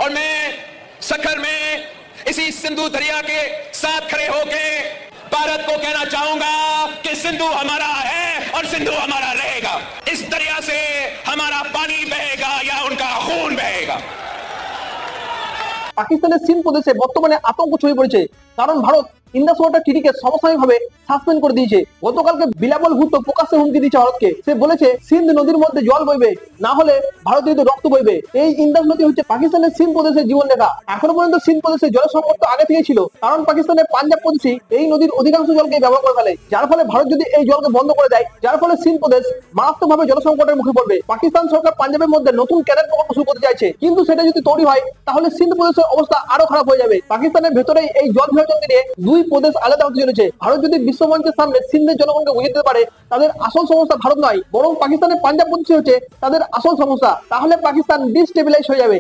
और मैं सखर में इसी सिंधु दरिया के साथ खड़े होके भारत को कहना चाहूंगा कि सिंधु हमारा है और सिंधु हमारा रहेगा। इस दरिया से हमारा पानी बहेगा या उनका खून बहेगा। পাকিস্তানের সিন্ধ প্রদেশে বর্তমানে আতঙ্ক ছড়িয়ে পড়েছে, কারণ ভারত ইন্দাস ওয়াটার ট্রিটিকে সমসাময়িকভাবে সাসপেন্ড করে দিয়েছে। গতকালকে বিলাবল ভুট্টো প্রকাশ্যে হুমকি দিয়েছে ভারতকে। সে বলেছে সিন্ধ নদীর মধ্যে জল বইবে, না হলে ভারত কিন্তু রক্ত বইবে। এই ইন্দাস নদী হচ্ছে পাকিস্তানের সিন্ধ প্রদেশের জীবনরেখা। এখনো পর্যন্ত সিন্ধ প্রদেশে জল সংকট তো আগে থেকেই ছিল, কারণ পাকিস্তানের পাঞ্জাব প্রদেশই এই নদীর অধিকাংশ জলকে ব্যবহার করে ফেলে। যার ফলে ভারত যদি এই জলকে বন্ধ করে দেয়, যার ফলে সিন্ধ প্রদেশ মারাত্মকভাবে জল সংকটের মুখে পড়বে। পাকিস্তান সরকার পাঞ্জাবের মধ্যে নতুন ক্যাডেট প্রকল্প শুরু করতে চাইছে, কিন্তু সেটা যদি তৈরি হয় তাহলে সিন্ধ প্রদেশের অবস্থা আরো খারাপ হয়ে যাবে। পাকিস্তানের ভেতরেই এই জল বিভাজন নিয়ে দুই প্রদেশ আলাদা হতে চলেছে। ভারত যদি বিশ্বমঞ্চের সামনে সিন্ধের জনগণকে বুঝিয়ে দিতে পারে তাদের আসল সমস্যা ভারত নয়, বরং পাকিস্তানের পাঞ্জাব প্রদেশ হচ্ছে তাদের আসল সমস্যা, তাহলে পাকিস্তান ডিস্টেবিলাইজ হয়ে যাবে।